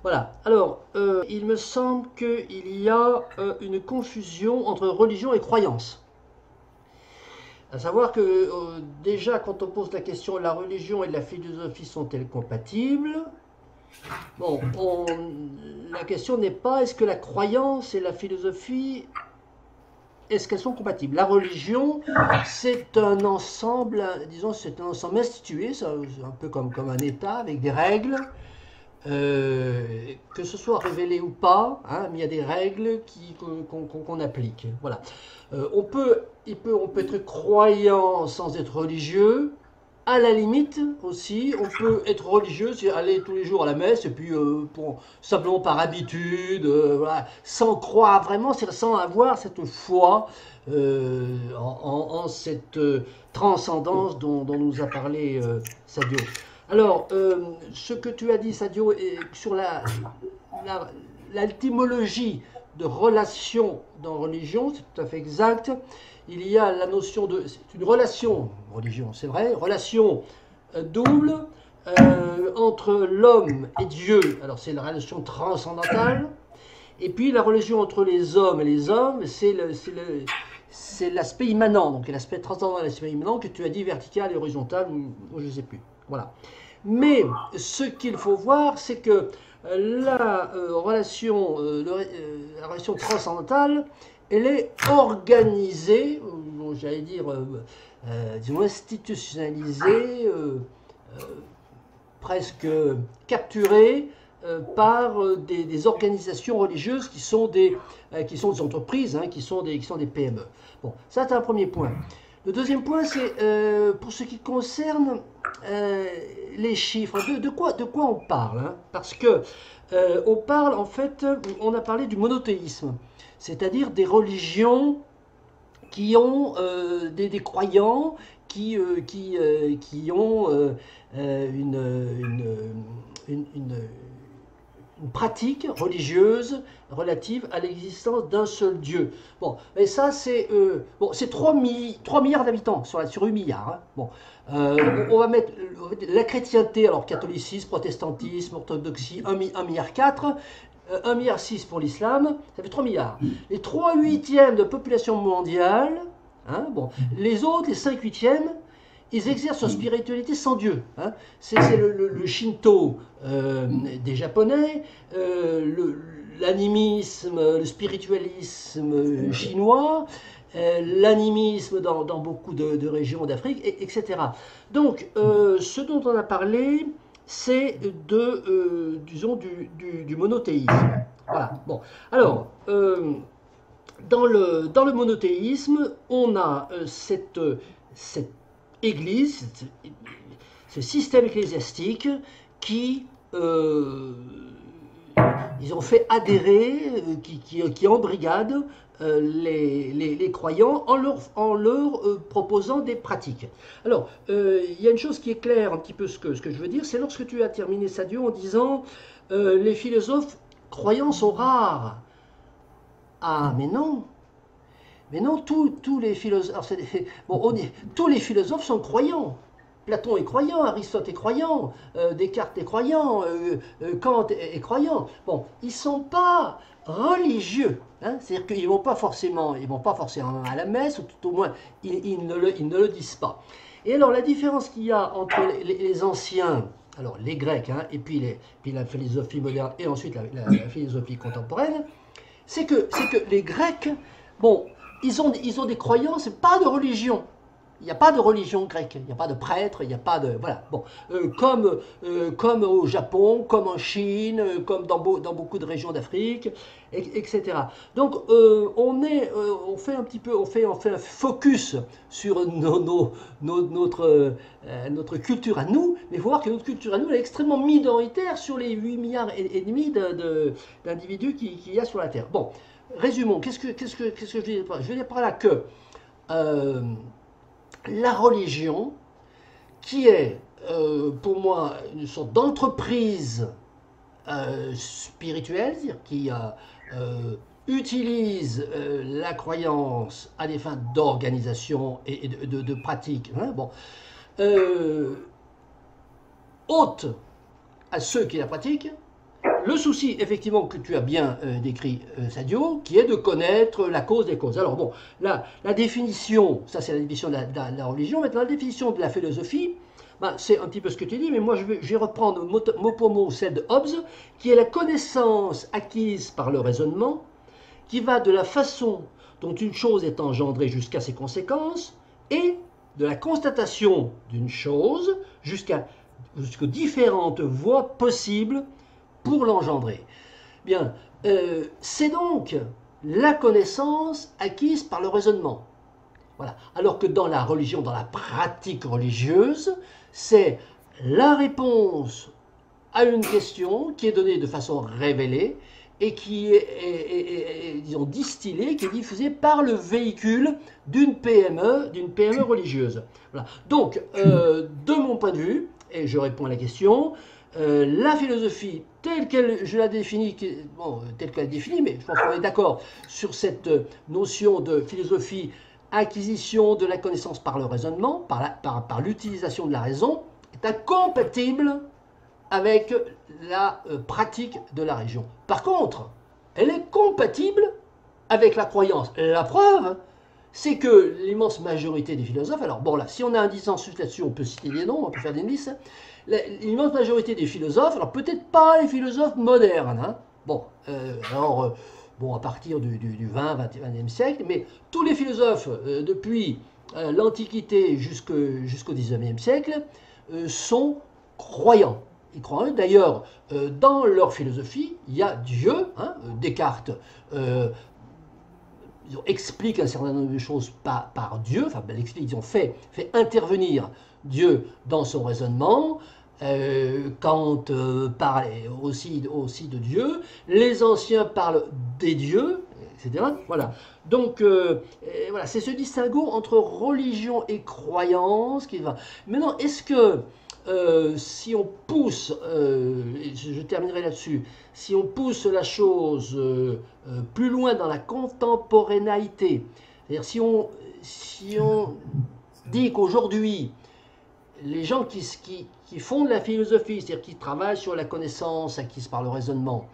Voilà. Alors, il me semble qu'il y a une confusion entre religion et croyance. À savoir que déjà, quand on pose la question, la religion et la philosophie sont-elles compatibles? Bon, la question n'est pas est-ce que la croyance et la philosophie, est-ce qu'elles sont compatibles? La religion, c'est un ensemble, disons, c'est un ensemble institué, c'est un peu comme un État avec des règles, que ce soit révélé ou pas, hein, mais il y a des règles qu'on applique. Voilà. On peut être croyant sans être religieux. À la limite aussi, on peut être religieux, c'est aller tous les jours à la messe, et puis simplement par habitude, voilà, sans croire vraiment, c'est sans avoir cette foi en cette transcendance dont nous a parlé Sadio. Alors, ce que tu as dit, Sadio, sur l'étymologie de relation dans religion, c'est tout à fait exact. Il y a la notion de... C'est une relation, religion, c'est vrai, relation double entre l'homme et Dieu. Alors, c'est la relation transcendantale. Et puis, la relation entre les hommes et les hommes, c'est l'aspect immanent. Donc, l'aspect transcendantal et l'aspect immanent que tu as dit vertical et horizontal, ou je ne sais plus. Voilà. Mais ce qu'il faut voir, c'est que la relation transcendantale, elle est organisée, j'allais dire, disons institutionnalisée, presque capturée par des organisations religieuses qui sont des entreprises, hein, qui sont des PME. Bon, ça c'est un premier point. Le deuxième point, c'est pour ce qui concerne les chiffres. De quoi on parle, hein? Parce que on parle, en fait, on a parlé du monothéisme, c'est-à-dire des religions qui ont des croyants qui ont une pratique religieuse relative à l'existence d'un seul Dieu. Bon, et ça, c'est 3 milliards d'habitants sur 8 milliards. Hein. Bon, on va mettre la chrétienté, alors catholicisme, protestantisme, orthodoxie, 1,4 milliard, 1,6 milliard pour l'islam, ça fait 3 milliards. Les 3 huitièmes de population mondiale, hein, bon, les autres, les 5 huitièmes, ils exercent leur spiritualité sans Dieu. Hein. C'est le Shinto des Japonais, l'animisme, le spiritualisme chinois, l'animisme dans beaucoup de régions d'Afrique, etc. Donc, ce dont on a parlé, c'est disons, du monothéisme. Voilà. Bon. Alors, dans le monothéisme, on a cette église, ce système ecclésiastique qui ils ont fait adhérer, qui embrigade les croyants en leur proposant des pratiques. Alors, il y a une chose qui est claire, un petit peu ce que je veux dire, c'est lorsque tu as terminé Sadio en disant les philosophes croyants sont rares. Ah, mais non! Mais non, tous les philosophes, tous les philosophes sont croyants. Platon est croyant, Aristote est croyant, Descartes est croyant, Kant est croyant. Bon, ils ne sont pas religieux. Hein, c'est-à-dire qu'ils ne vont pas forcément à la messe, ou tout au moins, ils ne le disent pas. Et alors, la différence qu'il y a entre les anciens, alors les Grecs, hein, et puis la philosophie moderne, et ensuite la philosophie contemporaine, c'est que les Grecs, bon, ils ont des croyances, pas de religion. Il n'y a pas de religion grecque, il n'y a pas de prêtre, il n'y a pas de... Voilà, bon. Comme au Japon, comme en Chine, comme dans beaucoup de régions d'Afrique, etc. Donc, on fait un petit peu, on fait un focus sur notre culture à nous, mais il faut voir que notre culture à nous, elle est extrêmement minoritaire sur les 8 milliards et demi d'individus qu'il y a sur la Terre. Bon, résumons, qu'est-ce que je veux dire par là? Je veux dire par là que la religion, qui est pour moi une sorte d'entreprise spirituelle, c'est-à-dire qui utilise la croyance à des fins d'organisation et de pratique, hein, bon, ôte à ceux qui la pratiquent le souci, effectivement, que tu as bien décrit, Sadio, qui est de connaître la cause des causes. Alors bon, là, la définition, ça c'est la définition de la religion. Maintenant, la définition de la philosophie, ben, c'est un petit peu ce que tu dis, mais moi je vais reprendre mot pour mot celle de Hobbes, qui est la connaissance acquise par le raisonnement, qui va de la façon dont une chose est engendrée jusqu'à ses conséquences, et de la constatation d'une chose jusqu'aux différentes voies possibles pour l'engendrer. Bien, c'est donc la connaissance acquise par le raisonnement. Voilà. Alors que dans la religion, dans la pratique religieuse, c'est la réponse à une question qui est donnée de façon révélée et qui est, disons, distillée, qui est diffusée par le véhicule d'une PME religieuse. Voilà. Donc, de mon point de vue, et je réponds à la question, la philosophie telle qu'elle, je la définis, bon, telle qu'elle est définie, mais je pense qu'on est d'accord sur cette notion de philosophie, acquisition de la connaissance par le raisonnement, par l'utilisation de la raison, est incompatible avec la pratique de la religion. Par contre, elle est compatible avec la croyance. La preuve, c'est que l'immense majorité des philosophes, alors bon là, si on a un dissensus là-dessus, on peut citer des noms, on peut faire des listes, l'immense majorité des philosophes, alors peut-être pas les philosophes modernes, hein, bon, bon, à partir du 20e siècle, mais tous les philosophes depuis l'Antiquité jusqu'au 19e siècle sont croyants. Ils croient. D'ailleurs, dans leur philosophie, il y a Dieu. Hein, Descartes explique un certain nombre de choses par Dieu. Enfin, ben, ils ont fait intervenir Dieu dans son raisonnement. Kant parle aussi de Dieu. Les anciens parlent des dieux, etc. Voilà. Donc, voilà, c'est ce distinguo entre religion et croyance qui va. Maintenant, est-ce que si on pousse, je terminerai là-dessus, si on pousse la chose plus loin dans la contemporanéité, c'est-à-dire si on dit qu'aujourd'hui, les gens qui font de la philosophie, c'est-à-dire qui travaillent sur la connaissance acquise par le raisonnement,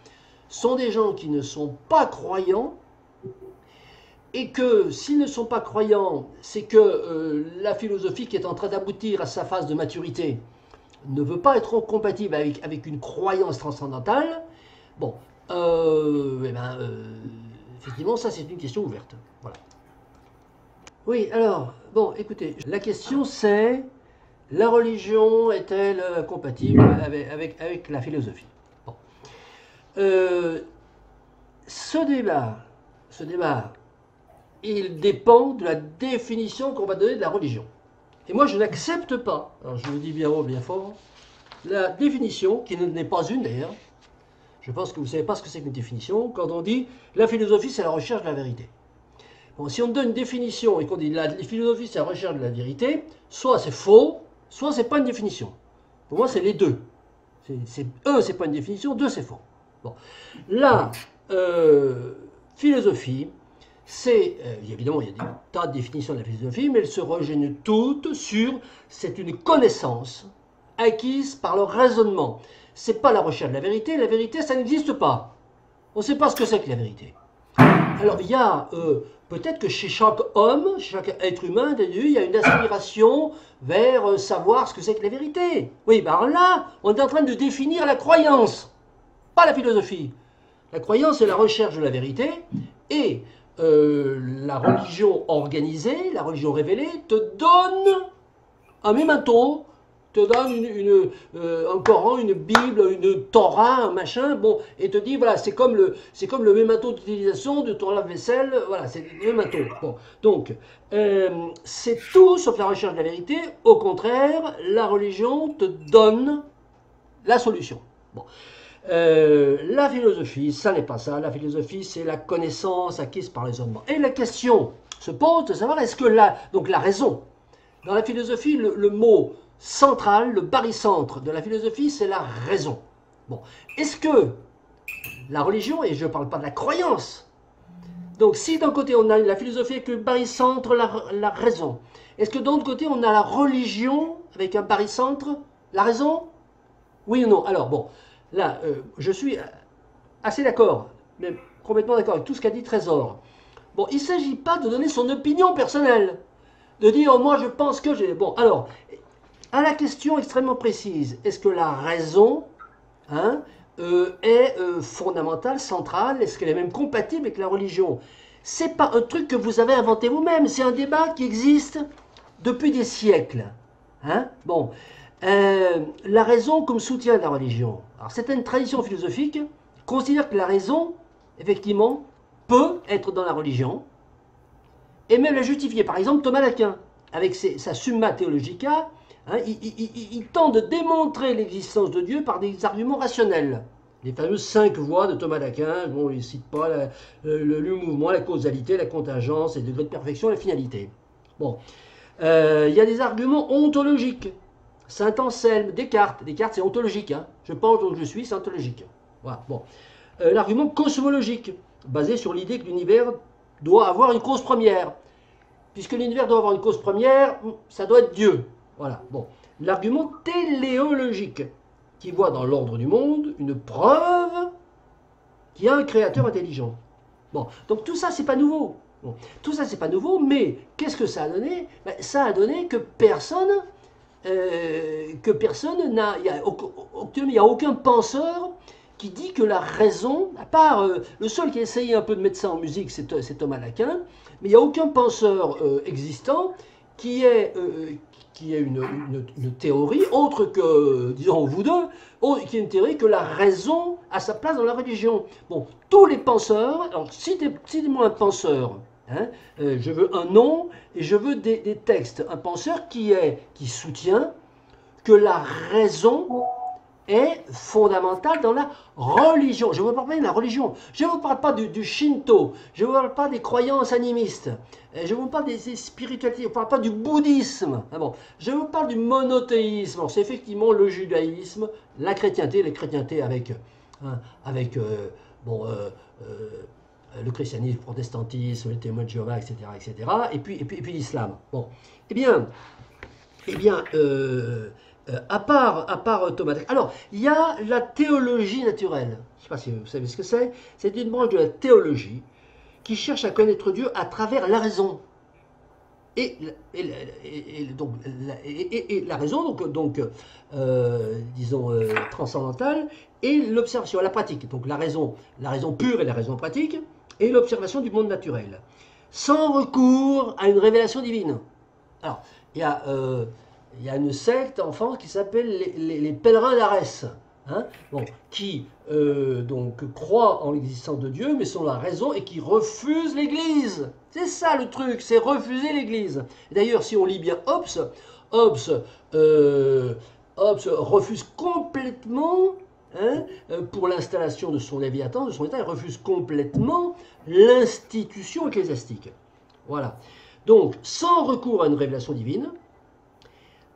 sont des gens qui ne sont pas croyants, et que s'ils ne sont pas croyants, c'est que la philosophie qui est en train d'aboutir à sa phase de maturité ne veut pas être compatible avec une croyance transcendantale, bon, effectivement, ça c'est une question ouverte. Voilà. Oui, alors, bon, écoutez, la question c'est, la religion est-elle compatible avec la philosophie? Bon. Ce débat, il dépend de la définition qu'on va donner de la religion. Et moi, je n'accepte pas, alors je le dis bien haut, bien fort, la définition, qui n'est pas une d'ailleurs. Je pense que vous ne savez pas ce que c'est qu'une définition, quand on dit la philosophie, c'est la recherche de la vérité. Bon, si on donne une définition et qu'on dit la philosophie, c'est la recherche de la vérité, soit c'est faux, soit c'est pas une définition. Pour moi, c'est les deux. Un, c'est pas une définition, deux, c'est faux. Bon. La philosophie, c'est, évidemment, il y a des tas de définitions de la philosophie, mais elles se rejoignent toutes c'est une connaissance acquise par le raisonnement. C'est pas la recherche de la vérité, ça n'existe pas. On ne sait pas ce que c'est que la vérité. Alors, il y a, peut-être que chez chaque homme, chaque être humain, il y a une aspiration vers savoir ce que c'est que la vérité. Oui, ben alors là, on est en train de définir la croyance, pas la philosophie. La croyance, c'est la recherche de la vérité, et la religion organisée, la religion révélée, te donne un memento, te donne un Coran, une Bible, une Torah, un machin, bon, et te dit, voilà, c'est comme le memento d'utilisation de ton lave-vaisselle, voilà, c'est le memento. Bon, donc, c'est tout sauf la recherche de la vérité. Au contraire, la religion te donne la solution. Bon. La philosophie, ça n'est pas ça. La philosophie, c'est la connaissance acquise par les raisonnement. Et la question se pose de savoir, est-ce que donc la raison, dans la philosophie, le mot central, le barycentre de la philosophie, c'est la raison. Bon, est-ce que la religion, et je ne parle pas de la croyance, donc si d'un côté on a la philosophie avec le barycentre, la raison, est-ce que d'un autre côté on a la religion avec un barycentre, la raison? Oui ou non? Alors bon, là, je suis assez d'accord, mais complètement d'accord avec tout ce qu'a dit Trésor. Bon, il ne s'agit pas de donner son opinion personnelle, de dire oh, moi je pense que j'ai. Bon, alors, à la question extrêmement précise, est-ce que la raison hein, est fondamentale, centrale, est-ce qu'elle est même compatible avec la religion? C'est pas un truc que vous avez inventé vous-même, c'est un débat qui existe depuis des siècles. Hein. Bon, la raison comme soutien de la religion. Alors, certaines traditions philosophiques considèrent que la raison, effectivement, peut être dans la religion et même la justifier. Par exemple, Thomas d'Aquin, avec sa Summa Theologica, hein, il tente de démontrer l'existence de Dieu par des arguments rationnels. Les fameuses 5 voies de Thomas d'Aquin, bon, il ne cite pas le mouvement, la causalité, la contingence, les degrés de perfection, la finalité. Bon, il y a des arguments ontologiques. Saint Anselme, Descartes. Descartes, c'est ontologique. Hein. Je pense donc je suis, c'est ontologique. Voilà. Bon. L'argument cosmologique, basé sur l'idée que l'univers doit avoir une cause première. Puisque l'univers doit avoir une cause première, ça doit être Dieu. Voilà. Bon. L'argument téléologique, qui voit dans l'ordre du monde une preuve qu'il y a un créateur intelligent. Bon. Donc tout ça, c'est pas nouveau. Bon. Tout ça, c'est pas nouveau, mais qu'est-ce que ça a donné? Ben, ça a donné que personne n'a, il n'y a aucun penseur qui dit que la raison, à part le seul qui a essayé un peu de mettre ça en musique, c'est Thomas d'Aquin, mais il n'y a aucun penseur existant qui ait une théorie autre que, disons vous deux, qui est une théorie que la raison a sa place dans la religion. Bon, tous les penseurs, alors citez-moi un penseur. Hein, je veux un nom et je veux des textes. Un penseur qui soutient que la raison est fondamentale dans la religion. Je ne vous parle pas de la religion. Je ne vous parle pas du Shinto. Je ne vous parle pas des croyances animistes. Je vous parle des spiritualités. Je ne vous parle pas du bouddhisme. Ah bon. Je vous parle du monothéisme. C'est effectivement le judaïsme, la chrétienté, les chrétientés avec bon, le christianisme, le protestantisme, les témoins de Jéhovah, etc., etc. Et puis l'islam. Bon, à part Thomas d'Aquin. Alors, il y a la théologie naturelle. Je ne sais pas si vous savez ce que c'est. C'est une branche de la théologie qui cherche à connaître Dieu à travers la raison. Et la raison, disons, transcendantale, et l'observation, la pratique. Donc la raison pure et la raison pratique, et l'observation du monde naturel. Sans recours à une révélation divine. Alors, il y a une secte en France qui s'appelle les pèlerins d'Arès, hein, bon, qui donc croient en l'existence de Dieu, mais sont la raison et qui refusent l'Église. C'est ça le truc, c'est refuser l'Église. D'ailleurs, si on lit bien Hobbes refuse complètement, hein, pour l'installation de son Léviathan, de son État, il refuse complètement l'institution ecclésiastique. Voilà. Donc, sans recours à une révélation divine,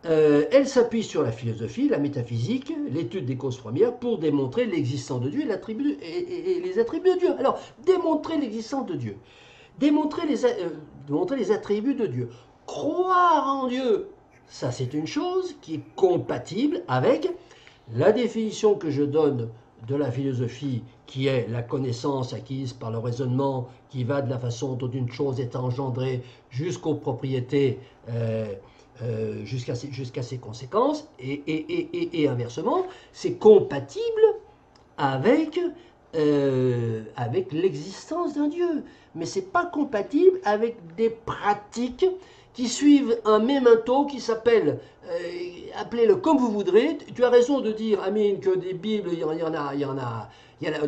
elle s'appuie sur la philosophie, la métaphysique, l'étude des causes premières pour démontrer l'existence de Dieu et les attributs de Dieu. Alors, démontrer l'existence de Dieu, démontrer les attributs de Dieu, croire en Dieu, ça c'est une chose qui est compatible avec la définition que je donne de la philosophie, qui est la connaissance acquise par le raisonnement, qui va de la façon dont une chose est engendrée jusqu'aux propriétés, jusqu'à ses conséquences, et inversement, c'est compatible avec l'existence d'un Dieu. Mais c'est pas compatible avec des pratiques qui suivent un memento qui s'appelle, appelez-le comme vous voudrez. Tu as raison de dire, Amine, que des Bibles, il y en a.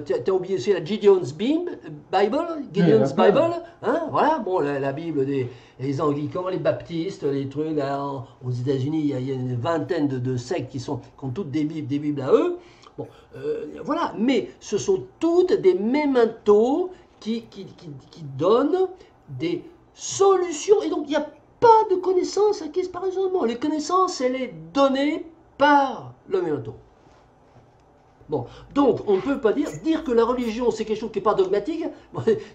Tu as oublié aussi la Gideon's Bible, Gideon's Bible, hein, voilà, bon, la Bible des anglicans, les baptistes, les trucs, là, aux États-Unis, il y a une vingtaine de sectes qui ont toutes des Bibles à eux. Bon, voilà, mais ce sont toutes des mementos qui donnent des solutions, et donc il n'y a pas de connaissance acquise par raisonnement. Les connaissances, elle est donnée par le memento. Bon, donc on ne peut pas dire que la religion c'est quelque chose qui n'est pas dogmatique,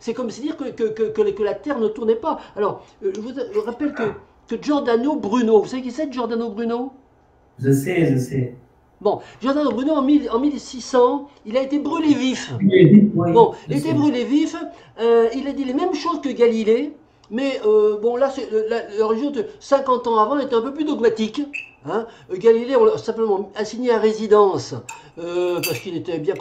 c'est comme si dire que la Terre ne tournait pas. Alors, je vous rappelle que Giordano Bruno, vous savez qui c'est Giordano Bruno? Je sais, je sais. Bon, Giordano Bruno, en 1600, il a été brûlé vif. Oui, Bon, je il était sais. brûlé vif, il a dit les mêmes choses que Galilée, mais bon, là, la religion de 50 ans avant était un peu plus dogmatique. Hein. Galilée, on l'a simplement assigné à résidence parce qu'il était bien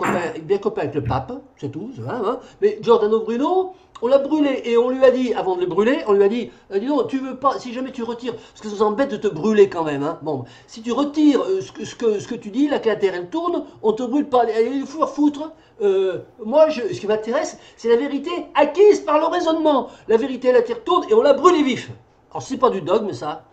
copain avec le pape, c'est tout. Hein. Mais Giordano Bruno, on l'a brûlé et on lui a dit, avant de le brûler, on lui a dit, dis donc, tu veux pas, si jamais tu retires, parce que ça nous embête de te brûler quand même. Hein. Bon, si tu retires ce que tu dis, là que la terre elle tourne, on te brûle pas, il faut foutre. Moi, ce qui m'intéresse, c'est la vérité acquise par le raisonnement. La vérité, la terre tourne et on l'a brûlé vif. Alors, c'est pas du dogme, ça.